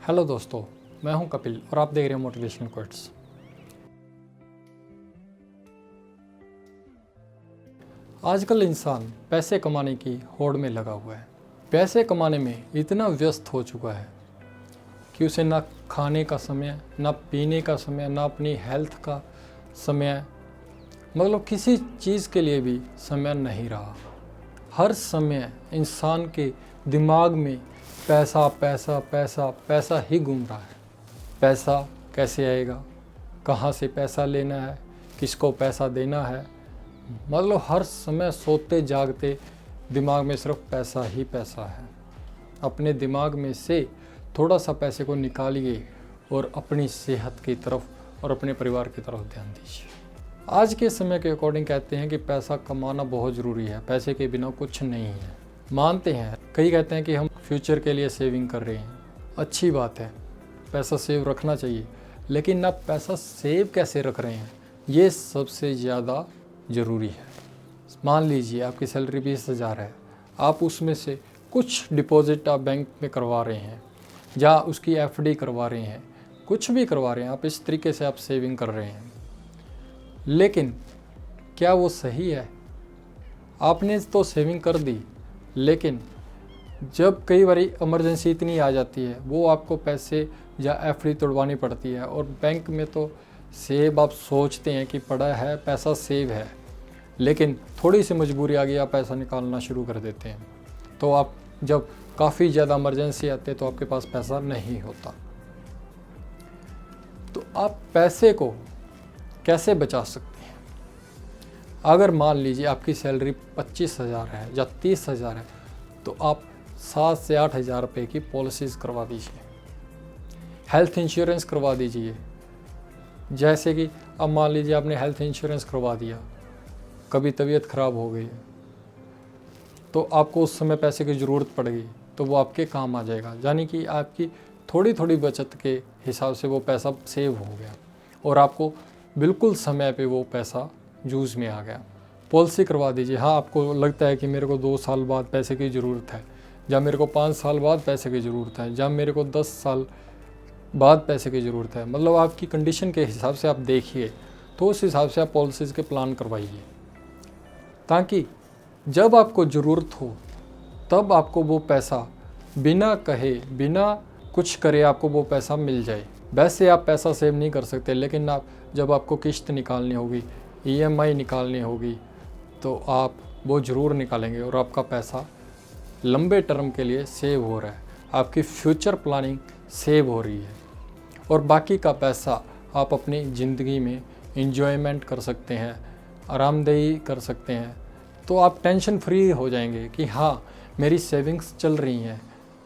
Hello दोस्तों, मैं हूं कपिल और आप देख रहे हैं मोटिवेशनल कोट्स। आजकल इंसान पैसे कमाने की होड़ में लगा हुआ है। पैसे कमाने में इतना व्यस्त हो चुका है कि उसे ना खाने का समय, ना पीने का समय, ना अपनी हेल्थ का समय, मतलब किसी चीज़ के लिए भी समय नहीं रहा। हर समय इंसान के दिमाग में पैसा पैसा पैसा पैसा ही घूम रहा है। पैसा कैसे आएगा, कहाँ से पैसा लेना है, किसको पैसा देना है, मतलब हर समय सोते जागते दिमाग में सिर्फ पैसा ही पैसा है। अपने दिमाग में से थोड़ा सा पैसे को निकालिए और अपनी सेहत की तरफ और अपने परिवार की तरफ ध्यान दीजिए। आज के समय के अकॉर्डिंग कहते हैं कि पैसा कमाना बहुत ज़रूरी है, पैसे के बिना कुछ नहीं है। मानते हैं, कई कहते हैं कि हम फ्यूचर के लिए सेविंग कर रहे हैं। अच्छी बात है, पैसा सेव रखना चाहिए, लेकिन ना पैसा सेव कैसे रख रहे हैं ये सबसे ज़्यादा ज़रूरी है। मान लीजिए आपकी सैलरी 20,000 है, आप उसमें से कुछ डिपॉजिट आप बैंक में करवा रहे हैं या उसकी एफडी करवा रहे हैं, कुछ भी करवा रहे हैं, आप इस तरीके से आप सेविंग कर रहे हैं, लेकिन क्या वो सही है? आपने तो सेविंग कर दी, लेकिन जब कई बार इमरजेंसी इतनी आ जाती है, वो आपको पैसे या एफडी तोड़वानी पड़ती है। और बैंक में तो सेव आप सोचते हैं कि पड़ा है, पैसा सेव है, लेकिन थोड़ी सी मजबूरी आ गई, आप पैसा निकालना शुरू कर देते हैं। तो आप जब काफ़ी ज़्यादा इमरजेंसी आते तो आपके पास पैसा नहीं होता। तो आप पैसे को कैसे बचा सकते हैं? अगर मान लीजिए आपकी सैलरी 25,000 है या 30,000 है, तो आप 7 से 8,000 रुपये की पॉलिसीज़ करवा दीजिए, हेल्थ इंश्योरेंस करवा दीजिए। जैसे कि अब मान लीजिए आपने हेल्थ इंश्योरेंस करवा दिया, कभी तबीयत ख़राब हो गई तो आपको उस समय पैसे की ज़रूरत पड़ेगी, तो वो आपके काम आ जाएगा। यानी कि आपकी थोड़ी थोड़ी बचत के हिसाब से वो पैसा सेव हो गया और आपको बिल्कुल समय पे वो पैसा यूज़ में आ गया। पॉलिसी करवा दीजिए। हाँ, आपको लगता है कि मेरे को 2 साल बाद पैसे की ज़रूरत है, या मेरे को 5 साल बाद पैसे की ज़रूरत है, या मेरे को 10 साल बाद पैसे की ज़रूरत है, मतलब आपकी कंडीशन के हिसाब से आप देखिए, तो उस हिसाब से आप पॉलिसीज़ के प्लान करवाइए, ताकि जब आपको ज़रूरत हो तब आपको वो पैसा बिना कहे, बिना कुछ करे आपको वो पैसा मिल जाए। वैसे आप पैसा सेव नहीं कर सकते, लेकिन आप जब आपको किश्त निकालनी होगी, EMI निकालनी होगी, तो आप वो ज़रूर निकालेंगे और आपका पैसा लंबे टर्म के लिए सेव हो रहा है, आपकी फ्यूचर प्लानिंग सेव हो रही है। और बाकी का पैसा आप अपनी ज़िंदगी में इंजॉयमेंट कर सकते हैं, आरामदेही कर सकते हैं। तो आप टेंशन फ्री हो जाएंगे कि हाँ, मेरी सेविंग्स चल रही हैं,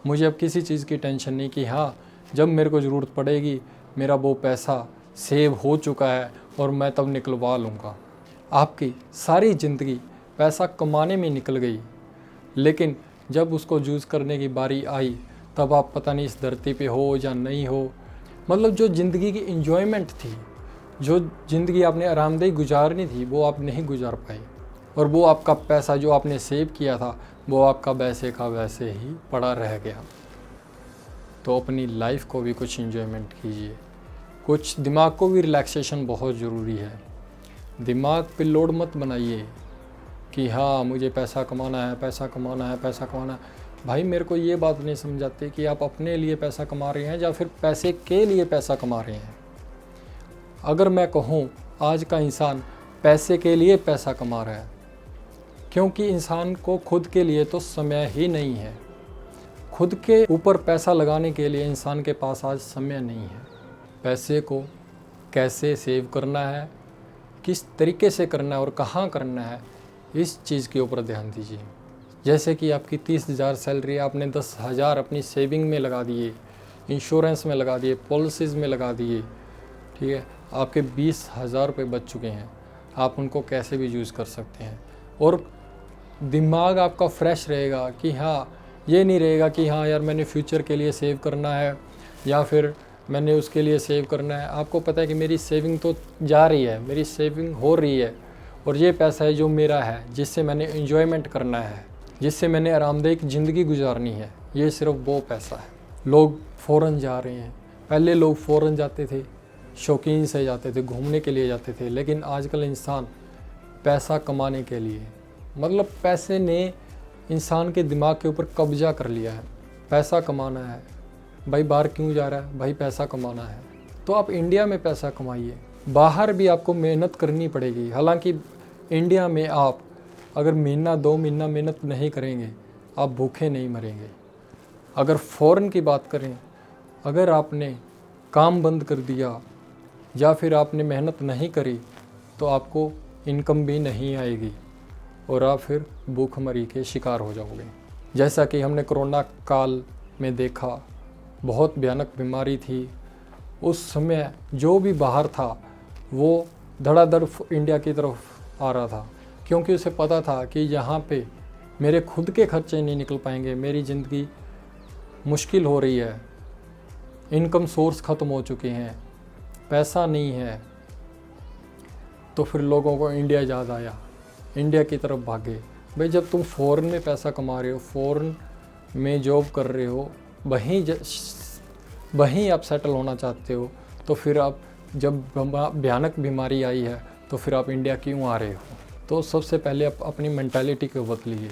मुझे अब किसी चीज़ की टेंशन नहीं कि हाँ, जब मेरे को ज़रूरत पड़ेगी मेरा वो पैसा सेव हो चुका है और मैं तब निकलवा लूँगा। आपकी सारी ज़िंदगी पैसा कमाने में निकल गई, लेकिन जब उसको यूज़ करने की बारी आई तब आप पता नहीं इस धरती पे हो या नहीं हो। मतलब जो ज़िंदगी की इंजॉयमेंट थी, जो ज़िंदगी आपने आरामदेही गुजारनी थी, वो आप नहीं गुजार पाए, और वो आपका पैसा जो आपने सेव किया था वो आपका वैसे का वैसे ही पड़ा रह गया। तो अपनी लाइफ को भी कुछ इंजॉयमेंट कीजिए, कुछ दिमाग को भी रिलैक्सेशन बहुत ज़रूरी है। दिमाग पे लोड मत बनाइए कि हाँ, मुझे पैसा कमाना है, पैसा कमाना है, पैसा कमाना है। भाई, मेरे को ये बात नहीं समझाते कि आप अपने लिए पैसा कमा रहे हैं या फिर पैसे के लिए पैसा कमा रहे हैं। अगर मैं कहूँ, आज का इंसान पैसे के लिए पैसा कमा रहा है, क्योंकि इंसान को खुद के लिए तो समय ही नहीं है। खुद के ऊपर पैसा लगाने के लिए इंसान के पास आज समय नहीं है। पैसे को कैसे सेव करना है, किस तरीके से करना है और कहाँ करना है, इस चीज़ के ऊपर ध्यान दीजिए। जैसे कि आपकी 30,000 सैलरी, आपने 10,000 अपनी सेविंग में लगा दिए, इंश्योरेंस में लगा दिए, पॉलिसीज़ में लगा दिए, ठीक है, आपके 20,000 रुपये बच चुके हैं। आप उनको कैसे भी यूज़ कर सकते हैं और दिमाग आपका फ्रेश रहेगा कि हाँ, ये नहीं रहेगा कि हाँ यार, मैंने फ्यूचर के लिए सेव करना है या फिर मैंने उसके लिए सेव करना है। आपको पता है कि मेरी सेविंग तो जा रही है, मेरी सेविंग हो रही है, और ये पैसा है जो मेरा है, जिससे मैंने एंजॉयमेंट करना है, जिससे मैंने आरामदायक ज़िंदगी गुजारनी है, ये सिर्फ वो पैसा है। लोग फ़ॉरेन जा रहे हैं। पहले लोग फ़ॉरेन जाते थे, शौकीन से जाते थे, घूमने के लिए जाते थे, लेकिन आजकल इंसान पैसा कमाने के लिए, मतलब पैसे ने इंसान के दिमाग के ऊपर कब्जा कर लिया है। पैसा कमाना है भाई, बाहर क्यों जा रहा है भाई, पैसा कमाना है। तो आप इंडिया में पैसा कमाइए, बाहर भी आपको मेहनत करनी पड़ेगी। हालांकि इंडिया में आप अगर महीना 2 महीना मेहनत नहीं करेंगे, आप भूखे नहीं मरेंगे। अगर फ़ॉरेन की बात करें, अगर आपने काम बंद कर दिया या फिर आपने मेहनत नहीं करी, तो आपको इनकम भी नहीं आएगी और आप फिर भूखमरी के शिकार हो जाओगे। जैसा कि हमने कोरोना काल में देखा, बहुत भयानक बीमारी थी। उस समय जो भी बाहर था वो धड़ाधड़ इंडिया की तरफ आ रहा था, क्योंकि उसे पता था कि यहाँ पे मेरे खुद के खर्चे नहीं निकल पाएंगे, मेरी ज़िंदगी मुश्किल हो रही है, इनकम सोर्स ख़त्म हो चुके हैं, पैसा नहीं है। तो फिर लोगों को इंडिया याद आया, इंडिया की तरफ भागे। भाई जब तुम फ़ॉरेन में पैसा कमा रहे हो, फ़ॉरेन में जॉब कर रहे हो, वहीं आप सेटल होना चाहते हो, तो फिर आप जब भयानक बीमारी आई है तो फिर आप इंडिया क्यों आ रहे हो। तो सबसे पहले आप अपनी मेंटालिटी को बदलिए,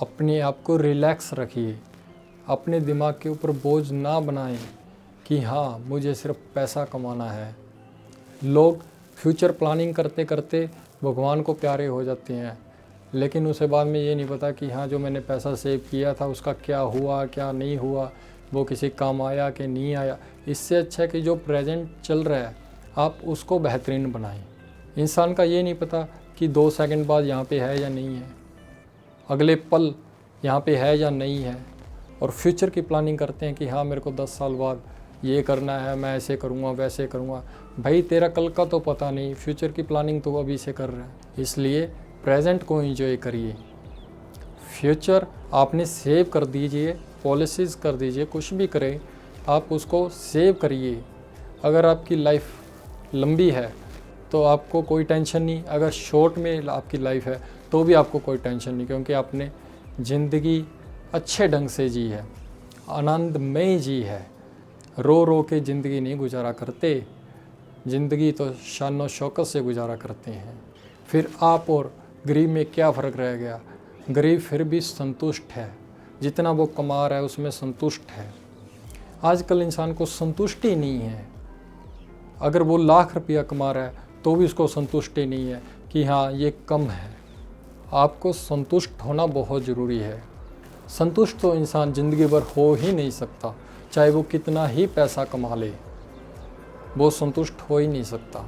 अपने आप को रिलैक्स रखिए, अपने दिमाग के ऊपर बोझ ना बनाएं कि हाँ मुझे सिर्फ पैसा कमाना है। लोग फ्यूचर प्लानिंग करते करते भगवान को प्यारे हो जाते हैं, लेकिन उसे बाद में ये नहीं पता कि हाँ जो मैंने पैसा सेव किया था उसका क्या हुआ क्या नहीं हुआ, वो किसी काम आया कि नहीं आया। इससे अच्छा है कि जो प्रेजेंट चल रहा है आप उसको बेहतरीन बनाएं। इंसान का ये नहीं पता कि 2 सेकंड बाद यहाँ पे है या नहीं है, अगले पल यहाँ पे है या नहीं है। और फ्यूचर की प्लानिंग करते हैं कि हाँ मेरे को 10 साल बाद ये करना है, मैं ऐसे करूँगा वैसे करूँगा। भाई तेरा कल का तो पता नहीं, फ्यूचर की प्लानिंग तो अभी से कर रहा है। इसलिए प्रेजेंट को एंजॉय करिए, फ्यूचर आपने सेव कर दीजिए, पॉलिसीज़ कर दीजिए, कुछ भी करें आप उसको सेव करिए। अगर आपकी लाइफ लंबी है तो आपको कोई टेंशन नहीं, अगर शॉर्ट में आपकी लाइफ है तो भी आपको कोई टेंशन नहीं, क्योंकि आपने ज़िंदगी अच्छे ढंग से जी है, आनंदमय जी है। रो रो के ज़िंदगी नहीं गुजारा करते, ज़िंदगी तो शान शौकत से गुजारा करते हैं। फिर आप और गरीब में क्या फ़र्क रह गया, गरीब फिर भी संतुष्ट है, जितना वो कमा रहा है उसमें संतुष्ट है। आजकल इंसान को संतुष्टि नहीं है, अगर वो लाख रुपया कमा रहा है तो भी उसको संतुष्टि नहीं है कि हाँ ये कम है। आपको संतुष्ट होना बहुत ज़रूरी है। संतुष्ट तो इंसान ज़िंदगी भर हो ही नहीं सकता, चाहे वो कितना ही पैसा कमा ले, वो संतुष्ट हो ही नहीं सकता।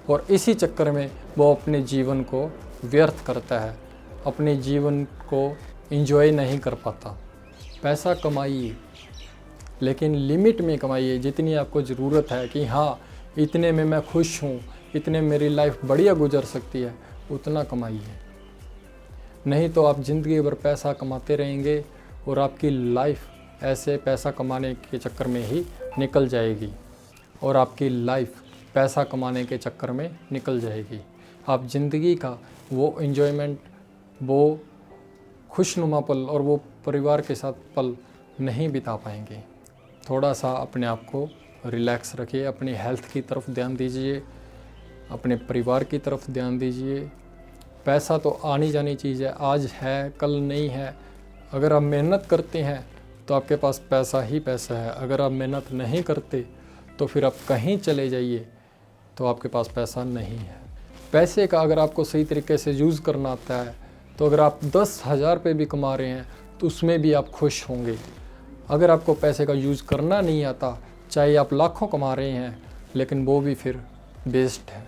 और इसी चक्कर में वो अपने जीवन को व्यर्थ करता है, अपने जीवन को एंजॉय नहीं कर पाता। पैसा कमाइए लेकिन लिमिट में कमाइए, जितनी आपको ज़रूरत है कि हाँ इतने में मैं खुश हूँ, इतने मेरी लाइफ बढ़िया गुजर सकती है, उतना कमाइए। नहीं तो आप ज़िंदगी भर पैसा कमाते रहेंगे और आपकी लाइफ ऐसे पैसा कमाने के चक्कर में ही निकल जाएगी, और आपकी लाइफ पैसा कमाने के चक्कर में निकल जाएगी। आप ज़िंदगी का वो एंजॉयमेंट, वो खुशनुमा पल और वो परिवार के साथ पल नहीं बिता पाएंगे। थोड़ा सा अपने आप को रिलैक्स रखिए, अपनी हेल्थ की तरफ ध्यान दीजिए, अपने परिवार की तरफ ध्यान दीजिए। पैसा तो आनी जानी चीज़ है, आज है कल नहीं है। अगर आप मेहनत करते हैं तो आपके पास पैसा ही पैसा है, अगर आप मेहनत नहीं करते तो फिर आप कहीं चले जाइए तो आपके पास पैसा नहीं है। पैसे का अगर आपको सही तरीके से यूज़ करना आता है तो अगर आप 10,000 रुपये भी कमा रहे हैं तो उसमें भी आप खुश होंगे। अगर आपको पैसे का यूज़ करना नहीं आता, चाहे आप लाखों कमा रहे हैं, लेकिन वो भी फिर वेस्ट है।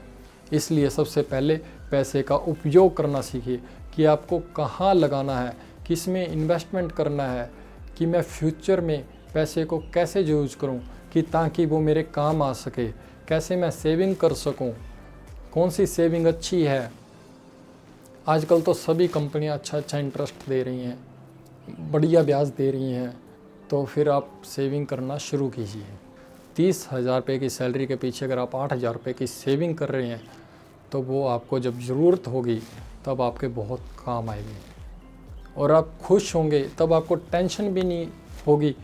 इसलिए सबसे पहले पैसे का उपयोग करना सीखिए कि आपको कहाँ लगाना है, किस में इन्वेस्टमेंट करना है, कि मैं फ्यूचर में पैसे को कैसे यूज़ करूँ कि ताकि वो मेरे काम आ सके, कैसे मैं सेविंग कर सकूँ, कौन सी सेविंग अच्छी है। आजकल तो सभी कंपनियां अच्छा इंटरेस्ट दे रही हैं, बढ़िया ब्याज दे रही हैं, तो फिर आप सेविंग करना शुरू कीजिए। 30,000 रुपये की सैलरी के पीछे अगर आप 8,000 रुपये की सेविंग कर रहे हैं तो वो आपको जब ज़रूरत होगी तब आपके बहुत काम आएगी, और आप खुश होंगे। तब आपको टेंशन भी नहीं होगी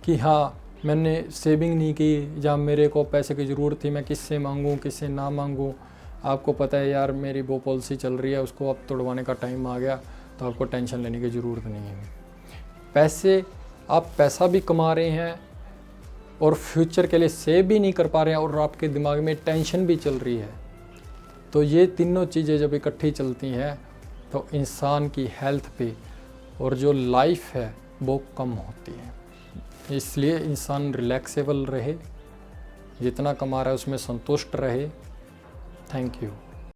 कि हाँ मैंने सेविंग नहीं की, जहाँ मेरे को पैसे की ज़रूरत थी मैं किससे मांगूँ किससे ना मांगूँ। आपको पता है यार मेरी वो पॉलिसी चल रही है, उसको अब तोड़वाने का टाइम आ गया, तो आपको टेंशन लेने की ज़रूरत नहीं है। पैसे, आप पैसा भी कमा रहे हैं और फ्यूचर के लिए सेव भी नहीं कर पा रहे हैं, और आपके दिमाग में टेंशन भी चल रही है, तो ये तीनों चीज़ें जब इकट्ठी चलती हैं तो इंसान की हेल्थ पे और जो लाइफ है वो कम होती है। इसलिए इंसान रिलैक्सेबल रहे, जितना कमा रहा है उसमें संतुष्ट रहे। Thank you.